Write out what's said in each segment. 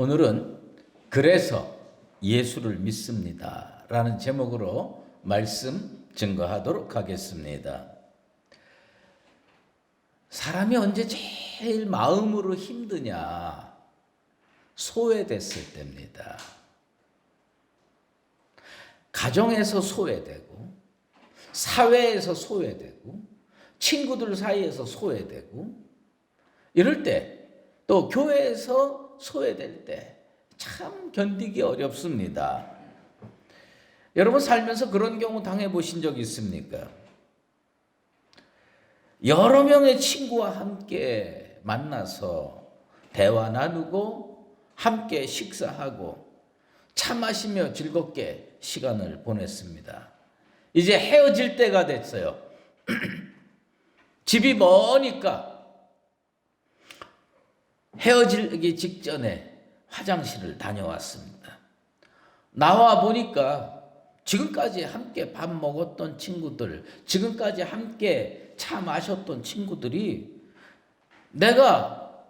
오늘은 그래서 예수를 믿습니다 라는 제목으로 말씀 증거하도록 하겠습니다. 사람이 언제 제일 마음으로 힘드냐? 소외됐을 때입니다. 가정에서 소외되고, 사회에서 소외되고, 친구들 사이에서 소외되고, 이럴 때, 또 교회에서 소외될 때 참 견디기 어렵습니다. 여러분 살면서 그런 경우 당해보신 적 있습니까? 여러 명의 친구와 함께 만나서 대화 나누고 함께 식사하고 차 마시며 즐겁게 시간을 보냈습니다. 이제 헤어질 때가 됐어요. 집이 머니까 헤어지기 직전에 화장실을 다녀왔습니다. 나와 보니까 지금까지 함께 밥 먹었던 친구들, 지금까지 함께 차 마셨던 친구들이 내가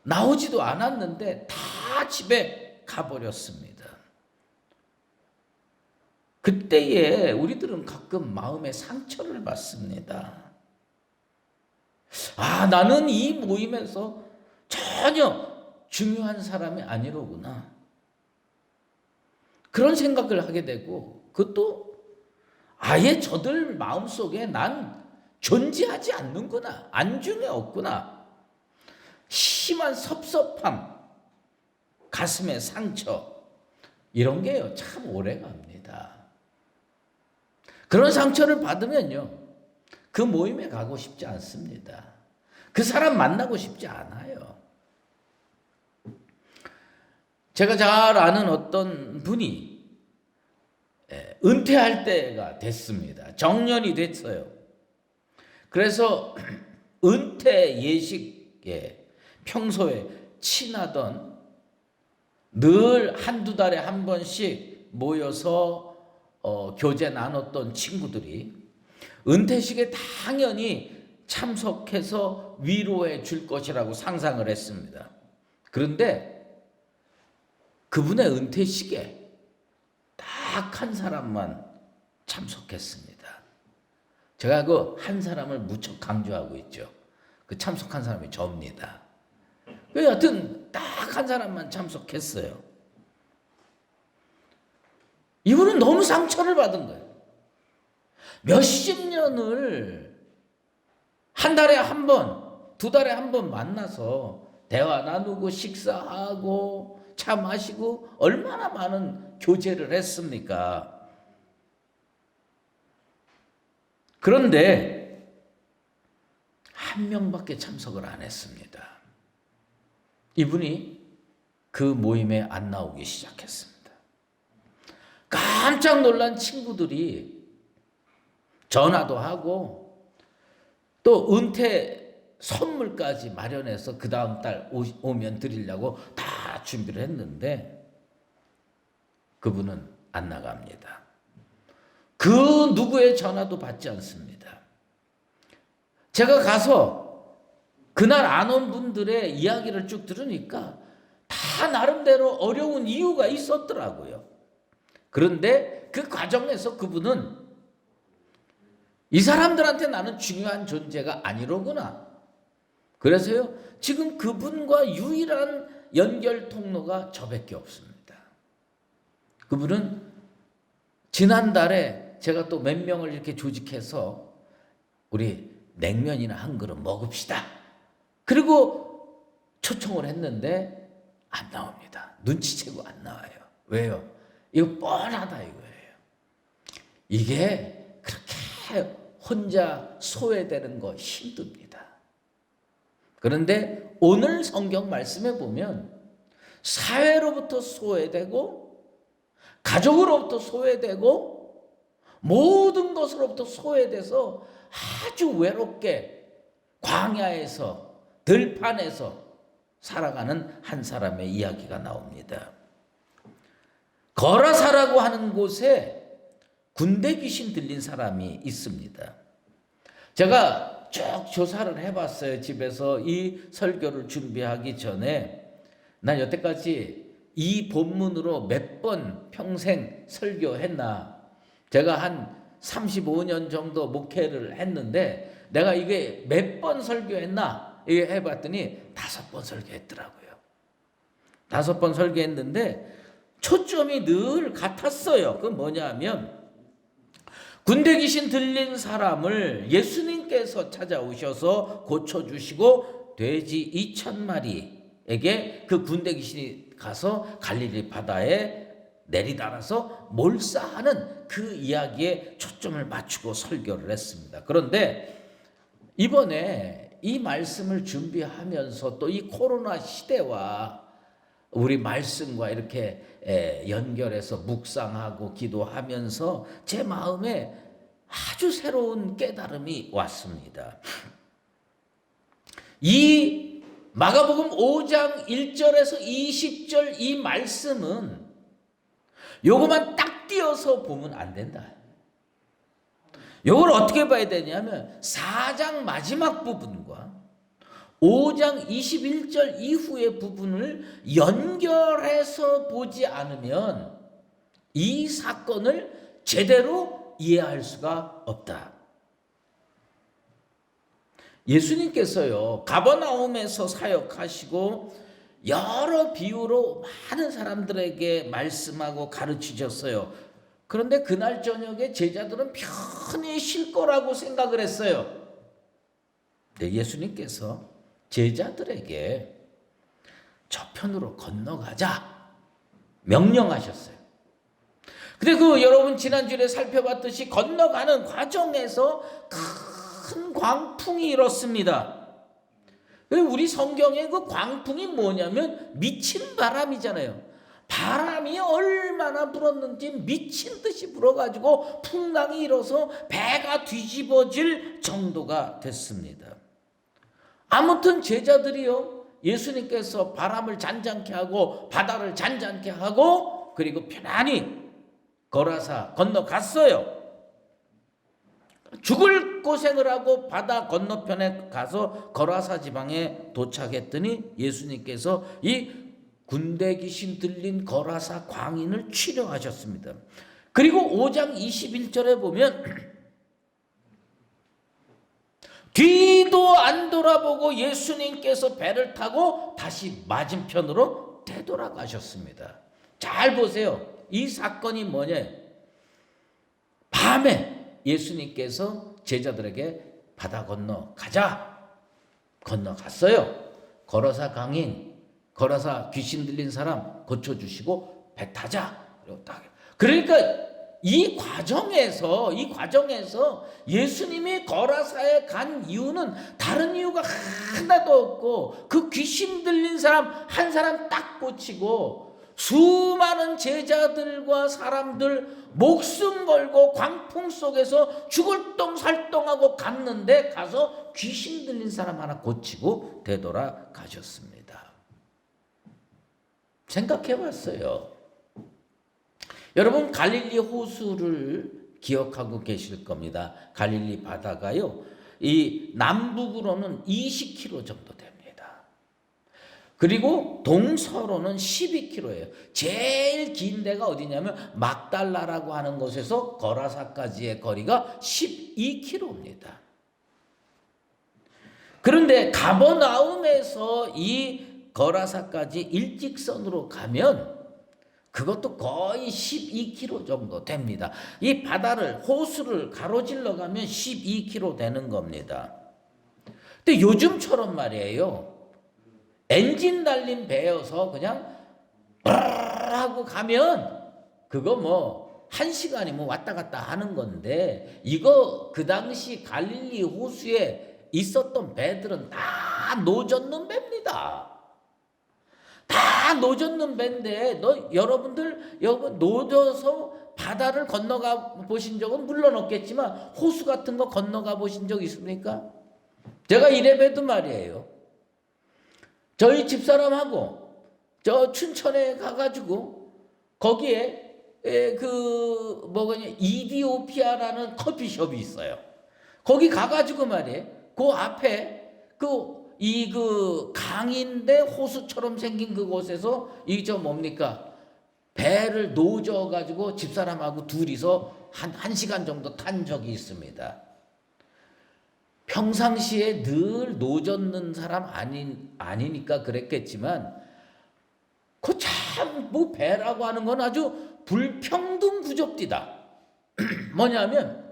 나오지도 않았는데 다 집에 가버렸습니다. 그때에 우리들은 가끔 마음의 상처를 받습니다. 나는 이 모임에서 전혀 중요한 사람이 아니로구나. 그런 생각을 하게 되고, 그것도 아예 저들 마음속에 난 존재하지 않는구나. 안중에 없구나. 심한 섭섭함, 가슴의 상처, 이런 게요, 참 오래 갑니다. 그런 상처를 받으면요, 그 모임에 가고 싶지 않습니다. 그 사람 만나고 싶지 않아요. 제가 잘 아는 어떤 분이 은퇴할 때가 됐습니다. 정년이 됐어요. 그래서 은퇴 예식에 평소에 친하던 늘 한두 달에 한 번씩 모여서 교제 나눴던 친구들이 은퇴식에 당연히 참석해서 위로해 줄 것이라고 상상을 했습니다. 그런데 그분의 은퇴식에 딱 한 사람만 참석했습니다. 제가 그 한 사람을 무척 강조하고 있죠. 그 참석한 사람이 저입니다. 여하튼 딱 한 사람만 참석했어요. 이분은 너무 상처를 받은 거예요. 몇십 년을 한 달에 한 번, 두 달에 한 번 만나서 대화 나누고 식사하고 차 마시고 얼마나 많은 교제를 했습니까? 그런데 한 명밖에 참석을 안 했습니다. 이분이 그 모임에 안 나오기 시작했습니다. 깜짝 놀란 친구들이 전화도 하고 또 은퇴 선물까지 마련해서 그 다음 달 오면 드리려고 다 준비를 했는데 그분은 안 나갑니다. 그 누구의 전화도 받지 않습니다. 제가 가서 그날 안 온 분들의 이야기를 쭉 들으니까 다 나름대로 어려운 이유가 있었더라고요. 그런데 그 과정에서 그분은 이 사람들한테 나는 중요한 존재가 아니로구나. 그래서요, 지금 그분과 유일한 연결 통로가 저밖에 없습니다. 그분은 지난달에 제가 또 몇 명을 이렇게 조직해서 우리 냉면이나 한 그릇 먹읍시다. 그리고 초청을 했는데 안 나옵니다. 눈치채고 안 나와요. 왜요? 이거 뻔하다 이거예요. 이게 그렇게 혼자 소외되는 거 힘듭니다. 그런데 오늘 성경 말씀에 보면 사회로부터 소외되고 가족으로부터 소외되고 모든 것으로부터 소외돼서 아주 외롭게 광야에서 들판에서 살아가는 한 사람의 이야기가 나옵니다. 거라사라고 하는 곳에 군대 귀신 들린 사람이 있습니다. 제가 쭉 조사를 해봤어요. 집에서 이 설교를 준비하기 전에 난 여태까지 이 본문으로 몇 번 평생 설교했나? 제가 한 35년 정도 목회를 했는데 내가 이게 몇 번 설교했나? 이게 해봤더니 5번 설교했더라고요. 5번 설교했는데 초점이 늘 같았어요. 그건 뭐냐면 군대 귀신 들린 사람을 예수님께서 찾아오셔서 고쳐주시고 돼지 2,000마리에게 그 군대 귀신이 가서 갈릴리 바다에 내리달아서 몰사하는 그 이야기에 초점을 맞추고 설교를 했습니다. 그런데 이번에 이 말씀을 준비하면서 또 이 코로나 시대와 우리 말씀과 이렇게 연결해서 묵상하고 기도하면서 제 마음에 아주 새로운 깨달음이 왔습니다. 이 마가복음 5장 1절에서 20절 이 말씀은 요거만 딱 띄어서 보면 안 된다. 요걸 어떻게 봐야 되냐면 4장 마지막 부분과 5장 21절 이후의 부분을 연결해서 보지 않으면 이 사건을 제대로 이해할 수가 없다. 예수님께서요, 가버나움에서 사역하시고 여러 비유로 많은 사람들에게 말씀하고 가르치셨어요. 그런데 그날 저녁에 제자들은 편히 쉴 거라고 생각을 했어요. 근데 예수님께서 제자들에게 저편으로 건너가자 명령하셨어요. 근데 여러분 지난주에 살펴봤듯이 건너가는 과정에서 큰 광풍이 일었습니다. 우리 성경에 그 광풍이 뭐냐면 미친 바람이잖아요. 바람이 얼마나 불었는지 미친 듯이 불어가지고 풍랑이 일어서 배가 뒤집어질 정도가 됐습니다. 아무튼 제자들이요, 예수님께서 바람을 잔잔케 하고 바다를 잔잔케 하고 그리고 편안히 거라사 건너갔어요. 죽을 고생을 하고 바다 건너편에 가서 거라사 지방에 도착했더니 예수님께서 이 군대 귀신 들린 거라사 광인을 치료하셨습니다. 그리고 5장 21절에 보면 뒤도 안 돌아보고 예수님께서 배를 타고 다시 맞은편으로 되돌아가셨습니다. 잘 보세요. 이 사건이 뭐냐? 밤에 예수님께서 제자들에게 바다 건너 가자. 건너갔어요. 거라사 광인, 거라사 귀신 들린 사람 고쳐주시고 배 타자. 그러니까 이 과정에서 예수님이 거라사에 간 이유는 다른 이유가 하나도 없고 그 귀신 들린 사람 한 사람 딱 고치고 수많은 제자들과 사람들 목숨 걸고 광풍 속에서 죽을 똥살똥하고 갔는데 가서 귀신 들린 사람 하나 고치고 되돌아가셨습니다. 생각해 봤어요. 여러분 갈릴리 호수를 기억하고 계실 겁니다. 갈릴리 바다가요, 이 남북으로는 20km 정도 됩니다. 그리고 동서로는 12km예요. 제일 긴 데가 어디냐면 막달라라고 하는 곳에서 거라사까지의 거리가 12km입니다. 그런데 가버나움에서 이 거라사까지 일직선으로 가면 그것도 거의 12km 정도 됩니다. 이 바다를 호수를 가로질러 가면 12km 되는 겁니다. 근데 요즘처럼 말이에요, 엔진 달린 배여서 그냥 하고 가면 그거 뭐 1시간이면 왔다 갔다 하는 건데, 이거 그 당시 갈릴리 호수에 있었던 배들은 다 노젓는 배입니다. 다 노젓는 배인데 여러분들 노져서 바다를 건너가 보신 적은 물론 없겠지만 호수 같은 거 건너가 보신 적 있습니까? 제가 이래봬도 말이에요, 저희 집사람하고 저 춘천에 가가지고 거기에 이디오피아라는 커피숍이 있어요. 거기 가가지고 말이에요, 그 앞에 그 이 그 강인데 호수처럼 생긴 그곳에서 이 저 뭡니까? 배를 노져 가지고 집사람하고 둘이서 한 시간 정도 탄 적이 있습니다. 평상시에 늘 노젓는 사람 아니니까 그랬겠지만 그 참 뭐 배라고 하는 건 아주 불평등 구조입니다. 뭐냐면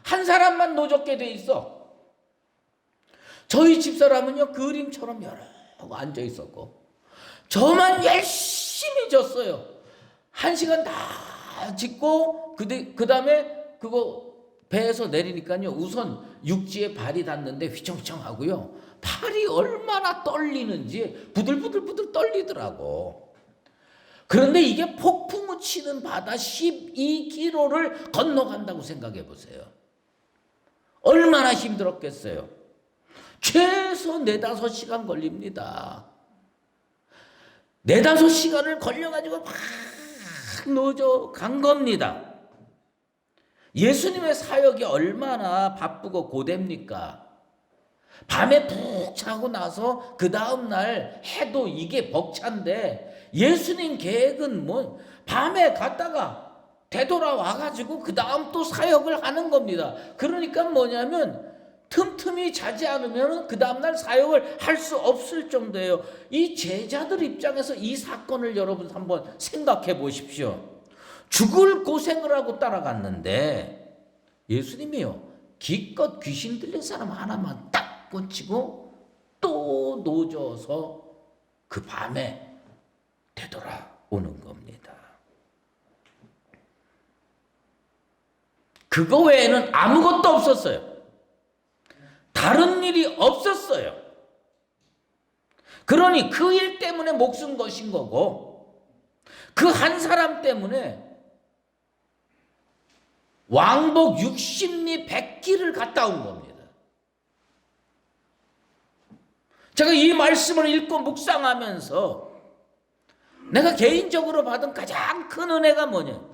한 사람만 노젓게 돼 있어. 저희 집사람은요 그림처럼 여러 앉아 있었고 저만 열심히 졌어요. 한 시간 다 짓고 그 다음에 그거 배에서 내리니까요 우선 육지에 발이 닿는데 휘청휘청하고요 팔이 얼마나 떨리는지 부들부들 떨리더라고. 그런데 이게 폭풍우 치는 바다 12km를 건너간다고 생각해 보세요. 얼마나 힘들었겠어요. 최소 4-5시간 걸립니다. 4-5시간을 걸려가지고 막 노져 간 겁니다. 예수님의 사역이 얼마나 바쁘고 고됩니까? 밤에 푹 자고 나서 그 다음날 해도 이게 벅찬데 예수님 계획은 뭐 밤에 갔다가 되돌아와가지고 그 다음 또 사역을 하는 겁니다. 그러니까 뭐냐면 틈틈이 자지 않으면 그 다음날 사역을 할 수 없을 정도예요. 이 제자들 입장에서 이 사건을 여러분 한번 생각해 보십시오. 죽을 고생을 하고 따라갔는데 예수님이요 기껏 귀신 들린 사람 하나만 딱 꽂히고 또 노져서 그 밤에 되돌아오는 겁니다. 그거 외에는 아무것도 없었어요. 다른 일이 없었어요. 그러니 그 일 때문에 목숨 거신 거고 그 한 사람 때문에 왕복 60리 100기를 갔다 온 겁니다. 제가 이 말씀을 읽고 묵상하면서 내가 개인적으로 받은 가장 큰 은혜가 뭐냐?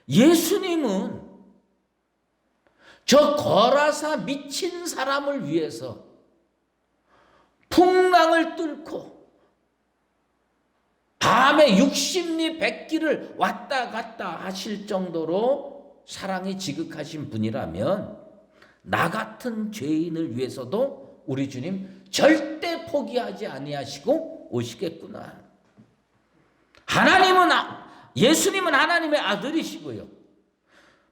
예수님은 저 거라사 미친 사람을 위해서 풍랑을 뚫고 밤에 60리 100기를 왔다 갔다 하실 정도로 사랑이 지극하신 분이라면 나 같은 죄인을 위해서도 우리 주님 절대 포기하지 아니하시고 오시겠구나. 예수님은 하나님의 아들이시고요.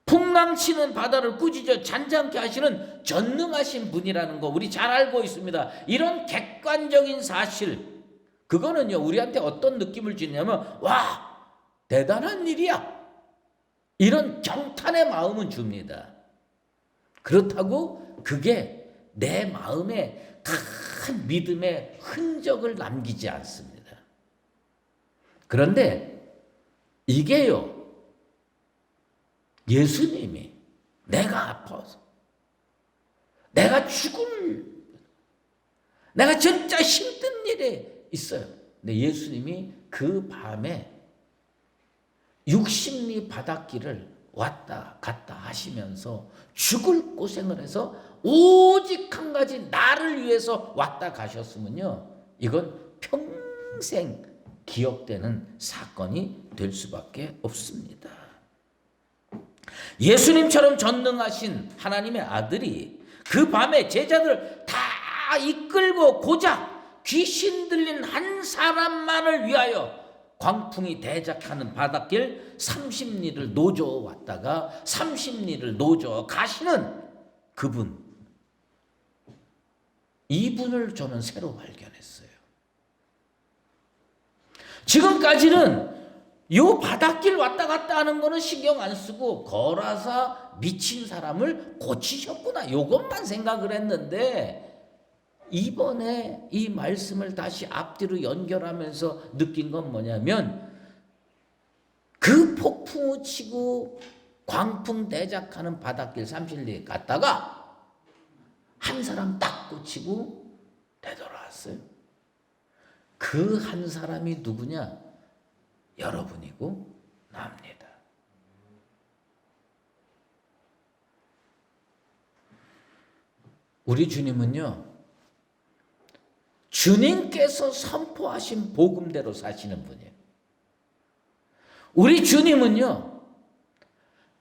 풍랑치는 바다를 꾸짖어 잔잔케 하시는 전능하신 분이라는 거 우리 잘 알고 있습니다. 이런 객관적인 사실 그거는요 우리한테 어떤 느낌을 주냐면 와 대단한 일이야 이런 경탄의 마음은 줍니다. 그렇다고 그게 내 마음에 큰 믿음의 흔적을 남기지 않습니다. 그런데 이게요 예수님이 내가 아파서 내가 내가 진짜 힘든 일에 있어요. 근데 예수님이 그 밤에 60리 바닷길을 왔다 갔다 하시면서 죽을 고생을 해서 오직 한 가지 나를 위해서 왔다 가셨으면요 이건 평생 기억되는 사건이 될 수밖에 없습니다. 예수님처럼 전능하신 하나님의 아들이 그 밤에 제자들을 다 이끌고 고작 귀신 들린 한 사람만을 위하여 광풍이 대작하는 바닷길 30리를 노져 왔다가 30리를 노져 가시는 그분, 이분을 저는 새로 발견했어요. 지금까지는 요 바닷길 왔다 갔다 하는 거는 신경 안 쓰고 거라사 미친 사람을 고치셨구나 요것만 생각을 했는데 이번에 이 말씀을 다시 앞뒤로 연결하면서 느낀 건 뭐냐면 그 폭풍우 치고 광풍 대작하는 바닷길 30리에 갔다가 한 사람 딱 고치고 되돌아왔어요. 그 한 사람이 누구냐? 여러분이고 나입니다. 우리 주님은요, 주님께서 선포하신 복음대로 사시는 분이에요. 우리 주님은요,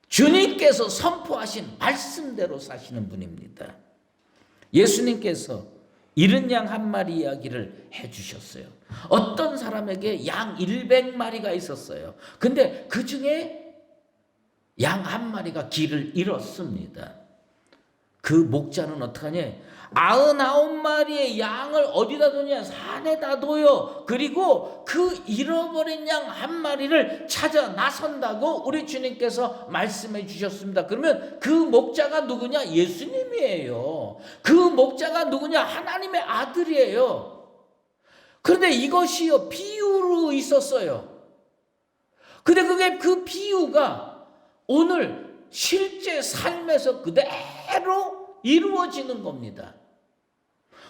주님께서 선포하신 말씀대로 사시는 분입니다. 예수님께서 잃은 양 한 마리 이야기를 해주셨어요. 어떤 사람에게 양 100마리가 있었어요. 근데 그 중에 양 한 마리가 길을 잃었습니다. 그 목자는 어떡하냐? 99마리의 양을 어디다 두냐? 산에다 둬요. 그리고 그 잃어버린 양 한 마리를 찾아 나선다고 우리 주님께서 말씀해 주셨습니다. 그러면 그 목자가 누구냐? 예수님이에요. 그 목자가 누구냐? 하나님의 아들이에요. 그런데 이것이요, 비유로 있었어요. 근데 그게 그 비유가 오늘 실제 삶에서 그대로 이루어지는 겁니다.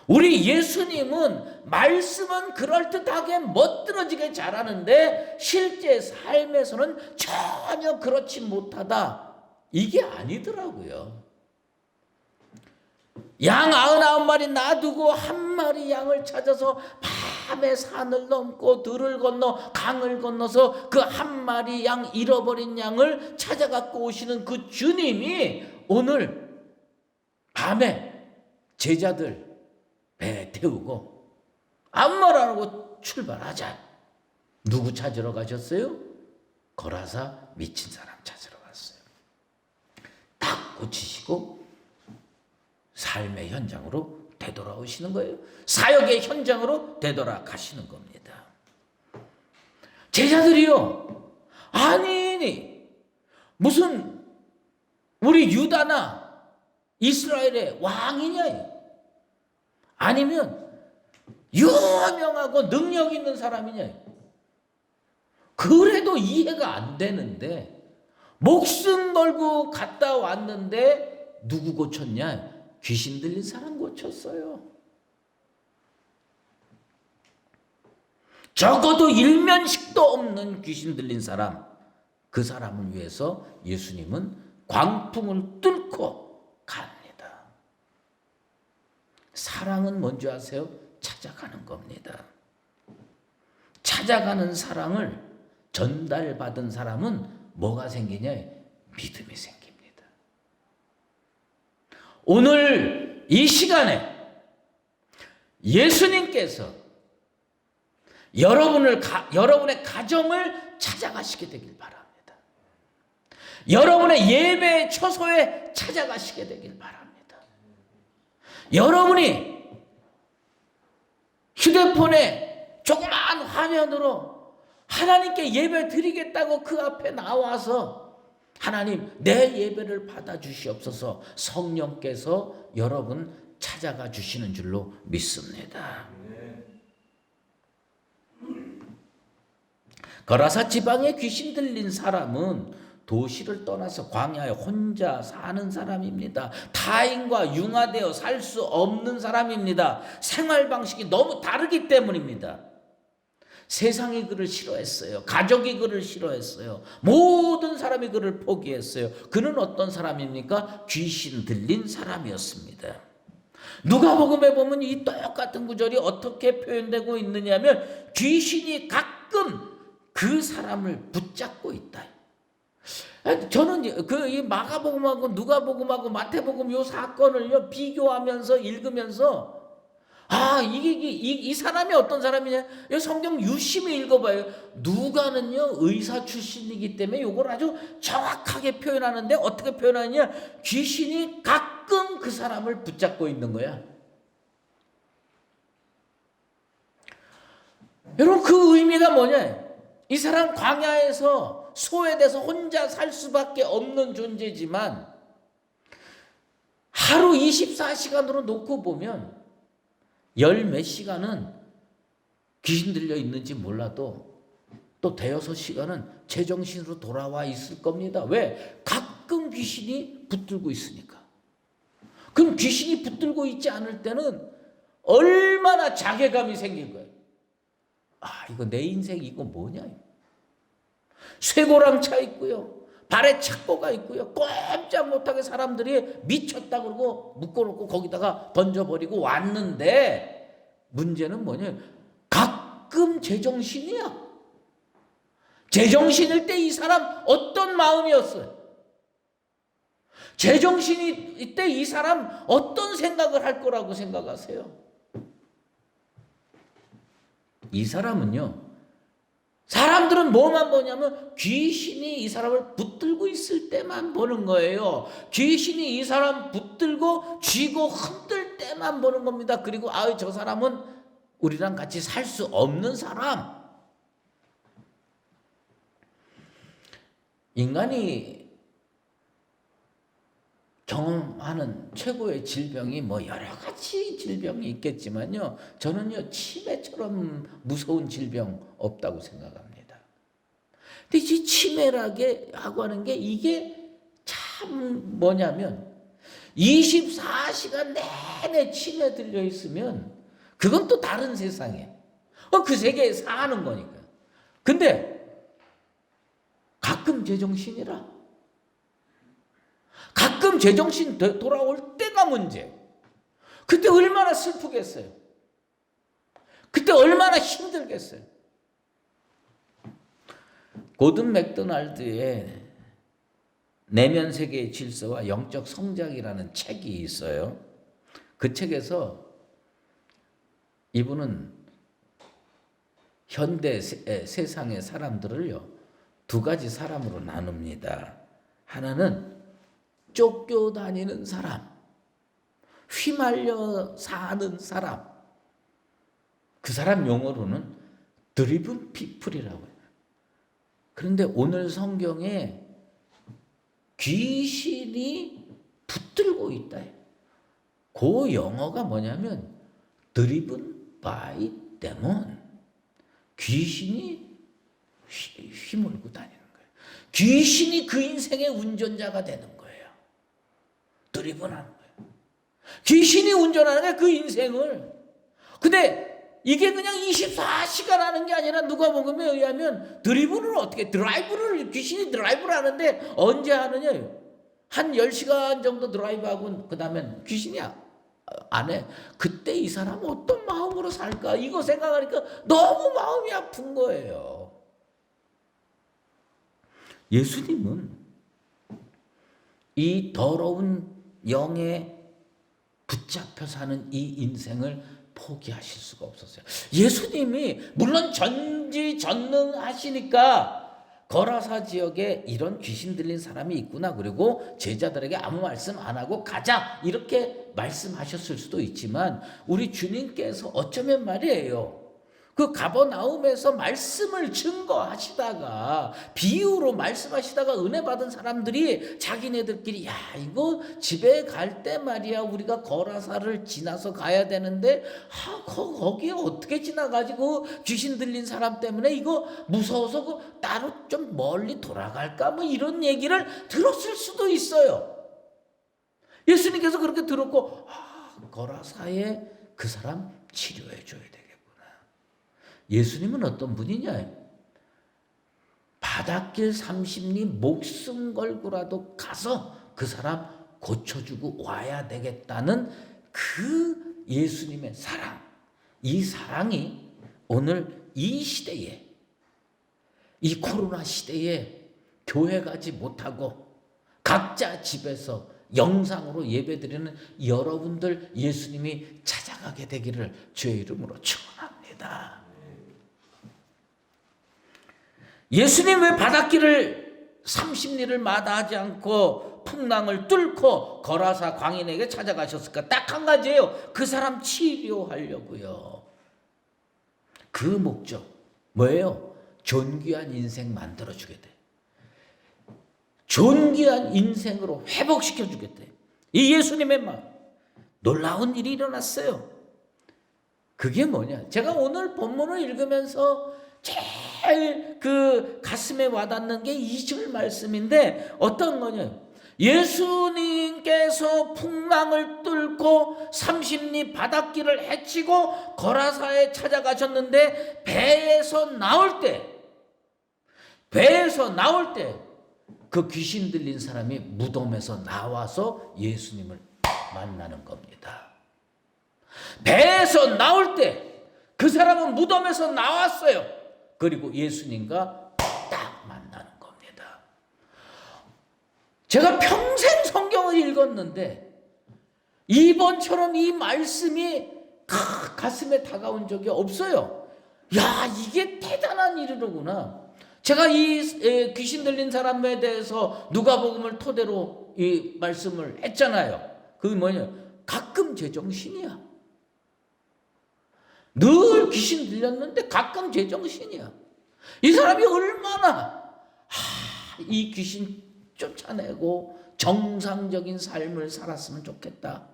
우리 예수님은 말씀은 그럴듯하게 멋들어지게 잘하는데 실제 삶에서는 전혀 그렇지 못하다. 이게 아니더라고요. 양 99마리 놔두고 한 마리 양을 찾아서 밤에 산을 넘고 들을 건너 강을 건너서 그 한 마리 양, 잃어버린 양을 찾아갖고 오시는 그 주님이 오늘 밤에 제자들 배 태우고 아무 말 안 하고 출발하자. 누구 찾으러 가셨어요? 거라사 미친 사람 찾으러 갔어요. 딱 고치시고 삶의 현장으로 되돌아오시는 거예요. 사역의 현장으로 되돌아가시는 겁니다. 제자들이요, 아니 무슨 우리 유다나 이스라엘의 왕이냐, 아니면 유명하고 능력 있는 사람이냐, 그래도 이해가 안 되는데 목숨 걸고 갔다 왔는데 누구 고쳤냐? 귀신 들린 사람 고쳤어요. 적어도 일면식도 없는 귀신 들린 사람, 그 사람을 위해서 예수님은 광풍을 뚫고 갑니다. 사랑은 뭔지 아세요? 찾아가는 겁니다. 찾아가는 사랑을 전달받은 사람은 뭐가 생기냐? 믿음이 생깁니다. 오늘 이 시간에 예수님께서 여러분의 가정을 찾아가시게 되길 바랍니다. 여러분의 예배 처소에 찾아가시게 되길 바랍니다. 여러분이 휴대폰에 조그마한 화면으로 하나님께 예배 드리겠다고 그 앞에 나와서 하나님, 내 예배를 받아주시옵소서, 성령께서 여러분 찾아가 주시는 줄로 믿습니다. 거라사 지방에 귀신 들린 사람은 도시를 떠나서 광야에 혼자 사는 사람입니다. 타인과 융화되어 살 수 없는 사람입니다. 생활 방식이 너무 다르기 때문입니다. 세상이 그를 싫어했어요. 가족이 그를 싫어했어요. 모든 사람이 그를 포기했어요. 그는 어떤 사람입니까? 귀신 들린 사람이었습니다. 누가복음에 보면 이 똑같은 구절이 어떻게 표현되고 있느냐면 귀신이 가끔 그 사람을 붙잡고 있다. 저는 이 마가복음하고 누가복음하고 마태복음 요 사건을요 비교하면서 읽으면서 이 사람이 어떤 사람이냐? 성경 유심히 읽어봐요. 누가는요 의사 출신이기 때문에 이걸 아주 정확하게 표현하는데 어떻게 표현하느냐? 귀신이 가끔 그 사람을 붙잡고 있는 거야. 여러분, 그 의미가 뭐냐? 이 사람 광야에서 소외돼서 혼자 살 수밖에 없는 존재지만 하루 24시간으로 놓고 보면 열 몇 시간은 귀신 들려 있는지 몰라도 또 대여섯 시간은 제정신으로 돌아와 있을 겁니다. 왜? 가끔 귀신이 붙들고 있으니까. 그럼 귀신이 붙들고 있지 않을 때는 얼마나 자괴감이 생길 거예요. 이거 내 인생 이거 뭐냐? 쇠고랑 차 있고요. 발에 착고가 있고요. 꼼짝 못하게 사람들이 미쳤다 그러고 묶어놓고 거기다가 던져버리고 왔는데, 문제는 뭐냐? 가끔 제정신이야. 제정신일 때 이 사람 어떤 마음이었어요? 제정신일 때 이 사람 어떤 생각을 할 거라고 생각하세요? 이 사람은요, 사람들은 뭐만 보냐면 귀신이 이 사람을 붙들고 있을 때만 보는 거예요. 귀신이 이 사람 붙들고 쥐고 흔들 때만 보는 겁니다. 그리고 저 사람은 우리랑 같이 살 수 없는 사람. 인간이 경험하는 최고의 질병이 뭐 여러 가지 질병이 있겠지만요, 저는요 치매처럼 무서운 질병 없다고 생각합니다. 근데 이 치매라고 하는 게 이게 참 뭐냐면 24시간 내내 치매 들려 있으면 그건 또 다른 세상이에요. 그 세계에 사는 거니까. 근데 가끔 제정신이라. 가끔 제정신 돌아올 때가 문제예요. 그때 얼마나 슬프겠어요. 그때 얼마나 힘들겠어요. 고든 맥도날드의 내면 세계의 질서와 영적 성장이라는 책이 있어요. 그 책에서 이분은 현대 세상의 사람들을요, 두 가지 사람으로 나눕니다. 하나는 쫓겨다니는 사람, 휘말려 사는 사람. 그 사람 용어로는 드리븐 피플이라고 해요. 그런데 오늘 성경에 귀신이 붙들고 있다. 그 영어가 뭐냐면 드리븐 바이 데몬. 귀신이 휘몰고 다니는 거예요. 귀신이 그 인생의 운전자가 되는 거예요. 드리븐하는 거예요. 귀신이 운전하는 거예요, 그 인생을. 근데 이게 그냥 24시간 하는 게 아니라 누가복음에 의하면 드리븐을 어떻게, 드라이브를, 귀신이 드라이브를 하는데 언제 하느냐? 한 10시간 정도 드라이브하고 그 다음엔 귀신이 안 해. 그때 이 사람은 어떤 마음으로 살까? 이거 생각하니까 너무 마음이 아픈 거예요. 예수님은 이 더러운 영에 붙잡혀 사는 이 인생을 포기하실 수가 없었어요. 예수님이 물론 전지전능하시니까 거라사 지역에 이런 귀신 들린 사람이 있구나, 그리고 제자들에게 아무 말씀 안 하고 가자, 이렇게 말씀하셨을 수도 있지만 우리 주님께서 어쩌면 말이에요, 그 가버나움에서 말씀을 증거하시다가, 비유로 말씀하시다가 은혜 받은 사람들이 자기네들끼리, 야, 이거 집에 갈 때 말이야, 우리가 거라사를 지나서 가야 되는데 거기에 어떻게 지나가지고 귀신 들린 사람 때문에 이거 무서워서 그 따로 좀 멀리 돌아갈까, 뭐 이런 얘기를 들었을 수도 있어요. 예수님께서 그렇게 들었고, 거라사에 그 사람 치료해 줘야 돼. 예수님은 어떤 분이냐? 바닷길 30리 목숨 걸고라도 가서 그 사람 고쳐주고 와야 되겠다는 그 예수님의 사랑. 이 사랑이 오늘 이 시대에, 이 코로나 시대에 교회 가지 못하고 각자 집에서 영상으로 예배드리는 여러분들 예수님이 찾아가게 되기를 주의 이름으로 축원합니다. 예수님 왜 바닷길을 30리를 마다하지 않고 풍랑을 뚫고 거라사 광인에게 찾아가셨을까? 딱 한 가지예요. 그 사람 치료하려고요. 그 목적 뭐예요? 존귀한 인생 만들어주겠대. 존귀한 인생으로 회복시켜주겠대. 이 예수님의 마음. 놀라운 일이 일어났어요. 그게 뭐냐? 제가 오늘 본문을 읽으면서 제일 그 가슴에 와닿는 게 2절 말씀인데 어떤 거냐? 예수님께서 풍랑을 뚫고 30리 바닷길을 헤치고 거라사에 찾아가셨는데 배에서 나올 때 그 귀신 들린 사람이 무덤에서 나와서 예수님을 만나는 겁니다. 배에서 나올 때 그 사람은 무덤에서 나왔어요. 그리고 예수님과 딱 만나는 겁니다. 제가 평생 성경을 읽었는데 이번처럼 이 말씀이 가슴에 다가온 적이 없어요. 야, 이게 대단한 일이로구나. 제가 이 귀신 들린 사람에 대해서 누가복음을 토대로 이 말씀을 했잖아요. 그게 뭐냐? 가끔 제정신이야. 늘 귀신 들렸는데 가끔 제정신이야. 이 사람이 얼마나 이 귀신 쫓아내고 정상적인 삶을 살았으면 좋겠다.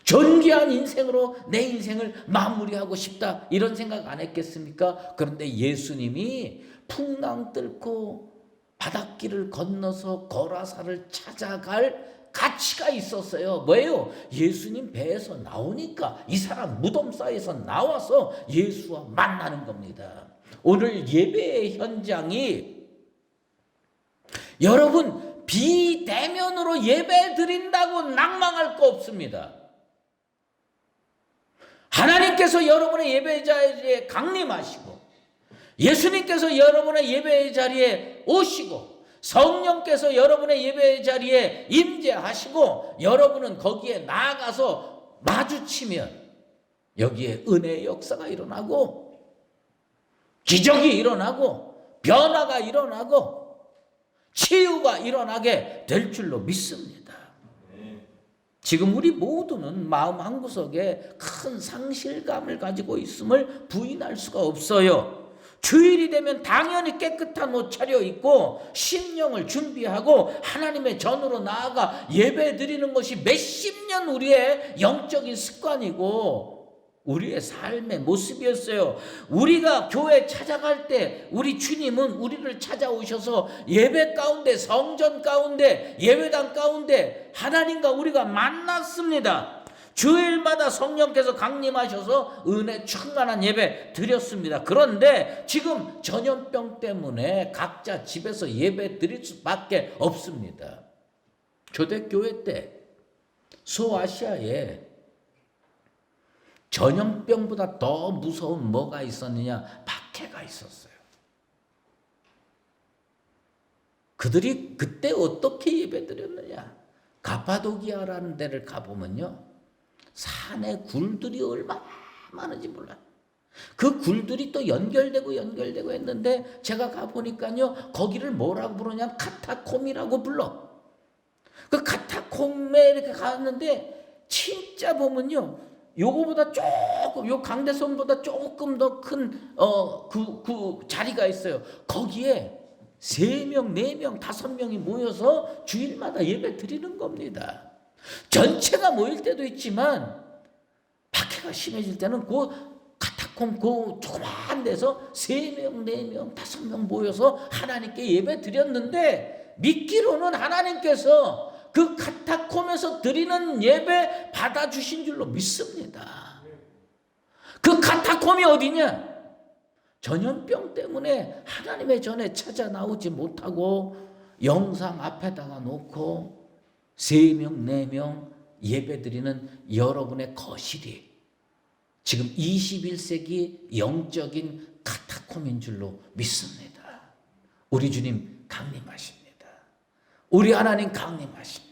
존귀한 인생으로 내 인생을 마무리하고 싶다. 이런 생각 안 했겠습니까? 그런데 예수님이 풍랑 뚫고 바닷길을 건너서 거라사를 찾아갈 가치가 있었어요. 뭐예요? 예수님 배에서 나오니까 이 사람 무덤 사이에서 나와서 예수와 만나는 겁니다. 오늘 예배의 현장이 여러분 비대면으로 예배 드린다고 낭망할 거 없습니다. 하나님께서 여러분의 예배 자리에 강림하시고 예수님께서 여러분의 예배 자리에 오시고 성령께서 여러분의 예배 자리에 임재하시고 여러분은 거기에 나아가서 마주치면 여기에 은혜의 역사가 일어나고 기적이 일어나고 변화가 일어나고 치유가 일어나게 될 줄로 믿습니다. 지금 우리 모두는 마음 한구석에 큰 상실감을 가지고 있음을 부인할 수가 없어요. 주일이 되면 당연히 깨끗한 옷 차려입고 심령을 준비하고 하나님의 전으로 나아가 예배 드리는 것이 몇십 년 우리의 영적인 습관이고 우리의 삶의 모습이었어요. 우리가 교회 찾아갈 때 우리 주님은 우리를 찾아오셔서 예배 가운데, 성전 가운데, 예배당 가운데 하나님과 우리가 만났습니다. 주일마다 성령께서 강림하셔서 은혜 충만한 예배 드렸습니다. 그런데 지금 전염병 때문에 각자 집에서 예배 드릴 수밖에 없습니다. 초대교회 때 소아시아에 전염병보다 더 무서운 뭐가 있었느냐? 박해가 있었어요. 그들이 그때 어떻게 예배드렸느냐? 가파도기아라는 데를 가보면요, 산에 굴들이 얼마나 많은지 몰라요. 그 굴들이 또 연결되고 했는데 제가 가보니까요, 거기를 뭐라고 부르냐면 카타콤이라고 불러. 그 카타콤에 이렇게 갔는데 진짜 보면요, 요거보다 조금, 요 강대성보다 조금 더 큰 그 자리가 있어요. 거기에 3명, 4명, 5명이 모여서 주일마다 예배 드리는 겁니다. 전체가 모일 때도 있지만 박해가 심해질 때는 그 카타콤 그 조그마한 데서 3명, 4명, 5명 모여서 하나님께 예배 드렸는데 믿기로는 하나님께서 그 카타콤에서 드리는 예배 받아주신 줄로 믿습니다. 그 카타콤이 어디냐? 전염병 때문에 하나님의 전에 찾아 나오지 못하고 영상 앞에다가 놓고 3명, 4명 예배 드리는 여러분의 거실이 지금 21세기 영적인 카타콤인 줄로 믿습니다. 우리 주님 강림하십니다. 우리 하나님 강림하십니다.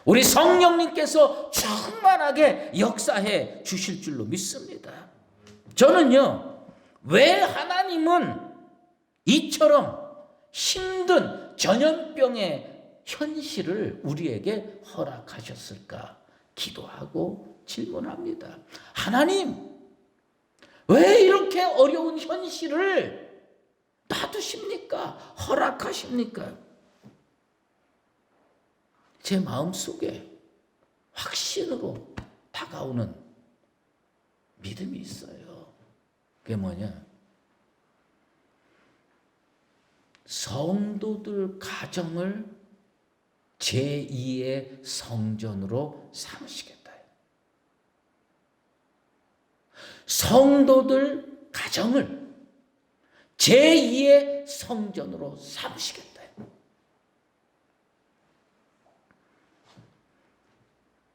우리 성령님께서 충만하게 역사해 주실 줄로 믿습니다. 저는요, 왜 하나님은 이처럼 힘든 전염병의 현실을 우리에게 허락하셨을까 기도하고 질문합니다. 하나님, 왜 이렇게 어려운 현실을 놔두십니까? 허락하십니까? 제 마음속에 확신으로 다가오는 믿음이 있어요. 그게 뭐냐? 성도들 가정을 제2의 성전으로 삼으시겠다. 성도들 가정을 제2의 성전으로 삼으시겠다.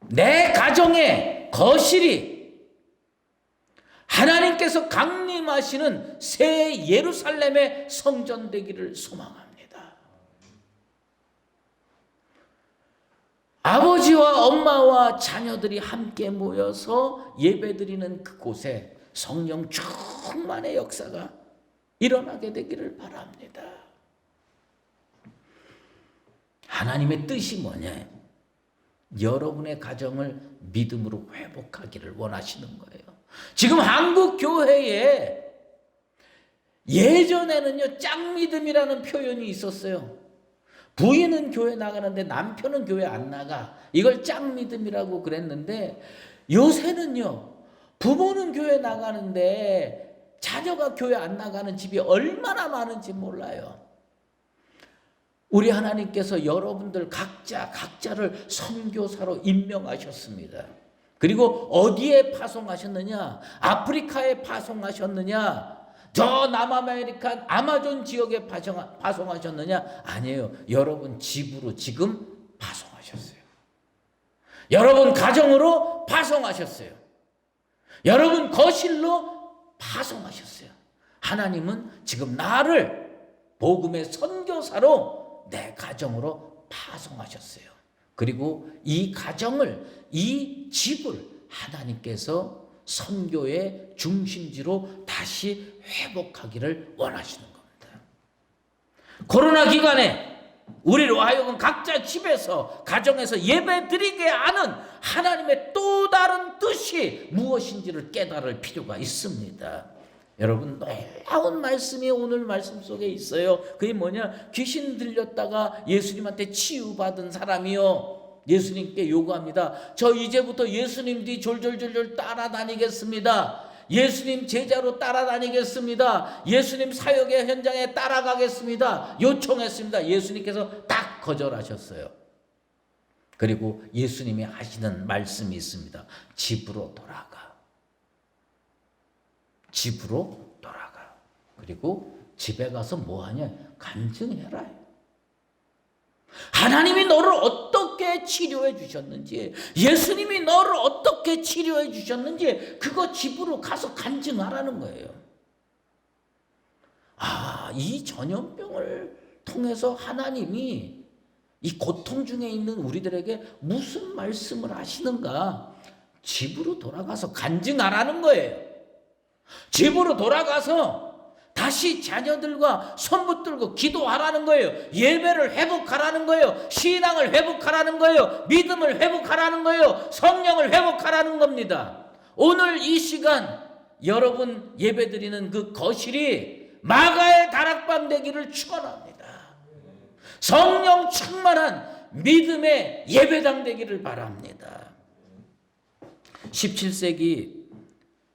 내 가정의 거실이 하나님께서 강림하시는 새 예루살렘의 성전 되기를 소망합니다. 아버지와 엄마와 자녀들이 함께 모여서 예배드리는 그곳에 성령 충만의 역사가 일어나게 되기를 바랍니다. 하나님의 뜻이 뭐냐? 여러분의 가정을 믿음으로 회복하기를 원하시는 거예요. 지금 한국 교회에 예전에는요, 짝믿음이라는 표현이 있었어요. 부인은 교회 나가는데 남편은 교회 안 나가. 이걸 짝믿음이라고 그랬는데, 요새는요, 부모는 교회 나가는데 자녀가 교회 안 나가는 집이 얼마나 많은지 몰라요. 우리 하나님께서 여러분들 각자를 선교사로 임명하셨습니다. 그리고 어디에 파송하셨느냐? 아프리카에 파송하셨느냐? 저 남아메리카 아마존 지역에 파송하셨느냐? 아니에요. 여러분 집으로 지금 파송하셨어요. 여러분 가정으로 파송하셨어요. 여러분 거실로 파송하셨어요. 하나님은 지금 나를 복음의 선교사로 내 가정으로 파송하셨어요. 그리고 이 가정을, 이 집을 하나님께서 선교의 중심지로 다시 회복하기를 원하시는 겁니다. 코로나 기간에 우리로 하여금 각자 집에서 가정에서 예배드리게 하는 하나님의 또 다른 뜻이 무엇인지를 깨달을 필요가 있습니다. 여러분, 놀라운 말씀이 오늘 말씀 속에 있어요. 그게 뭐냐? 귀신 들렸다가 예수님한테 치유받은 사람이요, 예수님께 요구합니다. 저 이제부터 예수님 뒤 졸졸졸졸 따라다니겠습니다. 예수님 제자로 따라다니겠습니다. 예수님 사역의 현장에 따라가겠습니다. 요청했습니다. 예수님께서 딱 거절하셨어요. 그리고 예수님이 하시는 말씀이 있습니다. 집으로 돌아가. 집으로 돌아가. 그리고 집에 가서 뭐 하냐? 간증해라. 하나님이 너를 어떻게 치료해 주셨는지, 예수님이 너를 어떻게 치료해 주셨는지 그거 집으로 가서 간증하라는 거예요. 이 전염병을 통해서 하나님이 이 고통 중에 있는 우리들에게 무슨 말씀을 하시는가? 집으로 돌아가서 간증하라는 거예요. 집으로 돌아가서 다시 자녀들과 손 붙들고 기도하라는 거예요. 예배를 회복하라는 거예요. 신앙을 회복하라는 거예요. 믿음을 회복하라는 거예요. 성령을 회복하라는 겁니다. 오늘 이 시간 여러분 예배드리는 그 거실이 마가의 다락방 되기를 축원합니다. 성령 충만한 믿음의 예배당 되기를 바랍니다. 17세기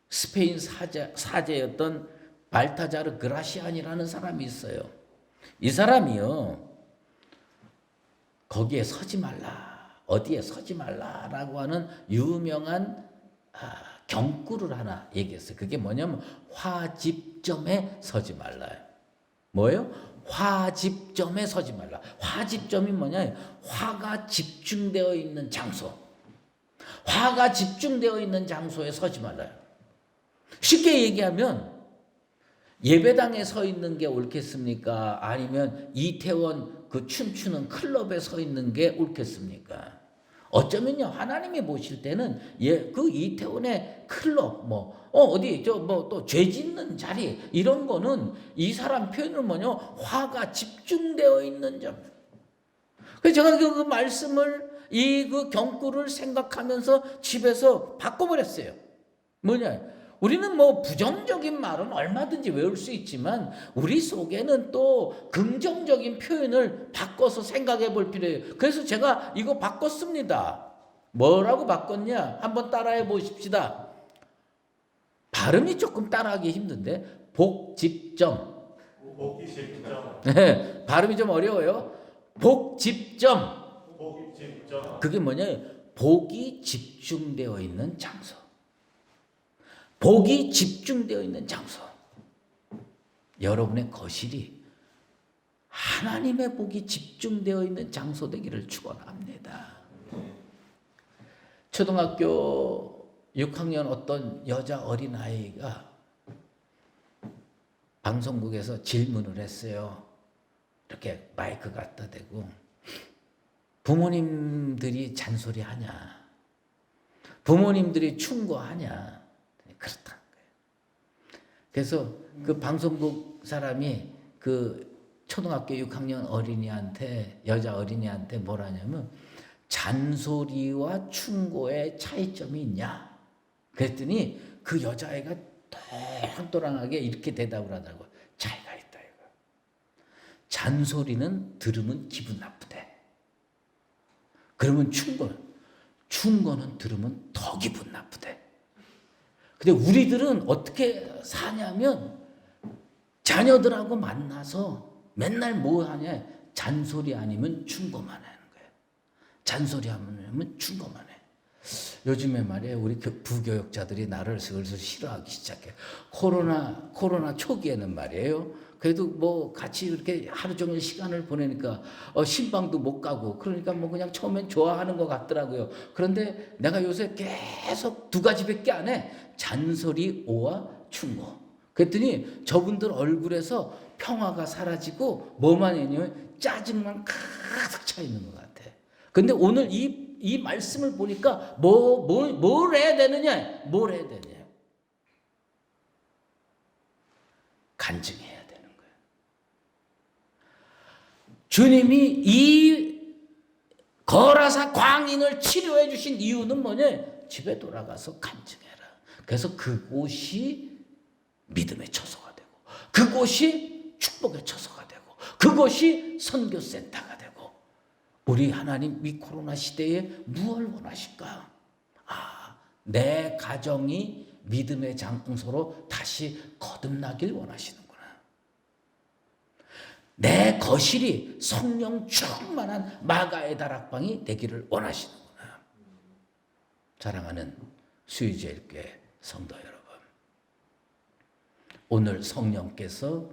스페인 사제였던 발타자르 그라시안이라는 사람이 있어요. 이 사람이요, 거기에 서지 말라, 어디에 서지 말라라고 하는 유명한 경구를 하나 얘기했어요. 그게 뭐냐면 화집점에 서지 말라. 뭐예요? 화집점에 서지 말라. 화집점이 뭐냐? 화가 집중되어 있는 장소. 화가 집중되어 있는 장소에 서지 말라요. 쉽게 얘기하면 예배당에 서 있는 게 옳겠습니까? 아니면 이태원 그 춤추는 클럽에 서 있는 게 옳겠습니까? 어쩌면요, 하나님이 보실 때는 그 이태원의 클럽, 어디 또 죄 짓는 자리 이런 거는 이 사람 표현은 뭐냐? 화가 집중되어 있는 점. 그래서 제가 그 말씀을 그 경구를 생각하면서 집에서 바꿔버렸어요. 뭐냐? 우리는 부정적인 말은 얼마든지 외울 수 있지만 우리 속에는 또 긍정적인 표현을 바꿔서 생각해 볼 필요해요. 그래서 제가 이거 바꿨습니다. 뭐라고 바꿨냐? 한번 따라해 보십시다. 발음이 조금 따라하기 힘든데 복집점. 네, 발음이 좀 어려워요. 복집점. 그게 뭐냐? 복이 집중되어 있는 장소. 복이 집중되어 있는 장소. 여러분의 거실이 하나님의 복이 집중되어 있는 장소 되기를 축원합니다. 초등학교 6학년 어떤 여자 어린아이가 방송국에서 질문을 했어요. 이렇게 마이크 갖다 대고 부모님들이 잔소리하냐, 부모님들이 충고하냐, 그렇다는 거예요. 그래서 그 방송국 사람이 그 초등학교 6학년 어린이한테, 여자 어린이한테 뭐라냐면 잔소리와 충고의 차이점이 있냐 그랬더니 그 여자애가 또랑또랑하게 이렇게 대답을 하더라고요. 차이가 있다 이거. 잔소리는 들으면 기분 나쁘대. 그러면 충고는 들으면 더 기분 나쁘대. 근데 우리들은 어떻게 사냐면 자녀들하고 만나서 맨날 뭐 하냐, 잔소리 아니면 충고만 하는 거예요. 잔소리 하면 충고만 해. 요즘에 말이에요, 우리 부교육자들이 나를 슬슬 싫어하기 시작해. 코로나 초기에는 말이에요. 그래도 뭐 같이 이렇게 하루 종일 시간을 보내니까 신방도 못 가고 그러니까 뭐 그냥 처음엔 좋아하는 것 같더라고요. 그런데 내가 요새 계속 두 가지밖에 안 해. 잔소리, 오와 충고. 그랬더니 저분들 얼굴에서 평화가 사라지고 뭐만 있냐면 짜증만 가득 차 있는 것 같아. 근데 오늘 이 말씀을 보니까 뭘 해야 되느냐? 뭘 해야 되느냐? 간증해야 되는 거예요. 주님이 이 거라사 광인을 치료해 주신 이유는 뭐냐? 집에 돌아가서 간증해라. 그래서 그곳이 믿음의 처소가 되고, 그곳이 축복의 처소가 되고, 그곳이 선교센터가 되고. 우리 하나님 이 코로나 시대에 무엇을 원하실까? 내 가정이 믿음의 장소로 다시 거듭나길 원하시는구나. 내 거실이 성령 충만한 마가의 다락방이 되기를 원하시는구나. 사랑하는 수유제일교회 성도 여러분, 오늘 성령께서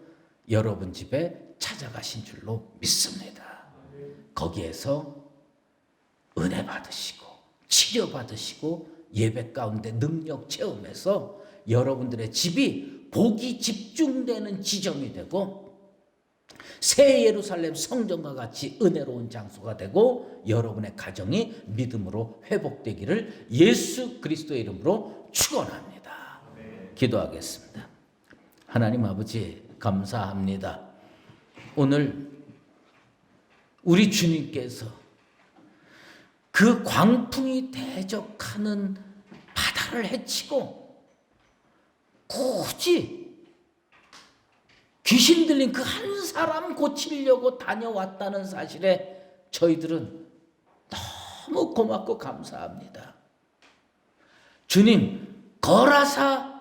여러분 집에 찾아가신 줄로 믿습니다. 거기에서 은혜 받으시고 치료 받으시고 예배 가운데 능력 체험해서 여러분들의 집이 복이 집중되는 지점이 되고 새 예루살렘 성전과 같이 은혜로운 장소가 되고 여러분의 가정이 믿음으로 회복되기를 예수 그리스도의 이름으로 축원합니다. 기도하겠습니다. 하나님 아버지 감사합니다. 오늘 우리 주님께서 그 광풍이 대적하는 바다를 헤치고 굳이 귀신 들린 그 한 사람 고치려고 다녀왔다는 사실에 저희들은 너무 고맙고 감사합니다. 주님, 거라사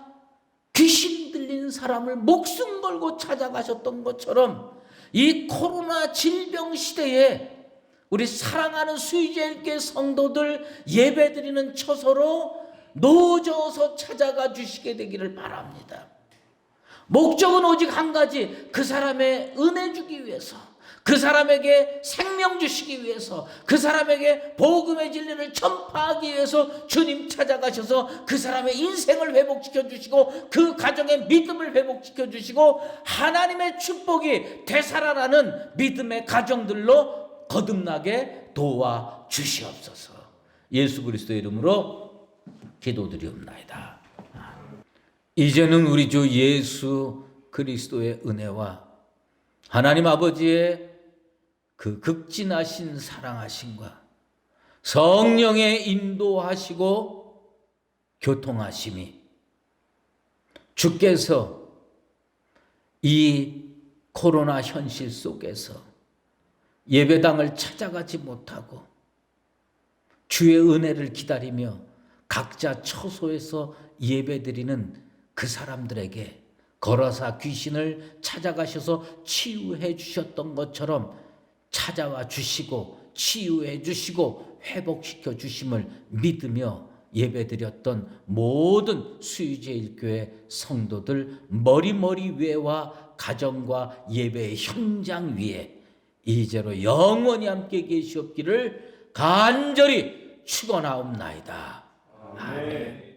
귀신 들린 사람을 목숨 걸고 찾아가셨던 것처럼 이 코로나 질병 시대에 우리 사랑하는 수의제일교회 성도들 예배드리는 처소로 노져서 찾아가 주시게 되기를 바랍니다. 목적은 오직 한 가지, 그 사람의 은혜 주기 위해서, 그 사람에게 생명 주시기 위해서, 그 사람에게 복음의 진리를 전파하기 위해서 주님 찾아가셔서 그 사람의 인생을 회복시켜 주시고 그 가정의 믿음을 회복시켜 주시고 하나님의 축복이 되살아나는 믿음의 가정들로 거듭나게 도와 주시옵소서. 예수 그리스도의 이름으로 기도드리옵나이다. 이제는 우리 주 예수 그리스도의 은혜와 하나님 아버지의 그 극진하신 사랑하심과 성령의 인도하시고 교통하심이 주께서 이 코로나 현실 속에서 예배당을 찾아가지 못하고 주의 은혜를 기다리며 각자 처소에서 예배드리는 그 사람들에게 거라사 귀신을 찾아가셔서 치유해 주셨던 것처럼 찾아와 주시고 치유해 주시고 회복시켜 주심을 믿으며 예배드렸던 모든 수유제일교회 성도들 머리 위에와 가정과 예배의 현장 위에 이제로 영원히 함께 계시옵기를 간절히 축원하옵나이다. 아멘.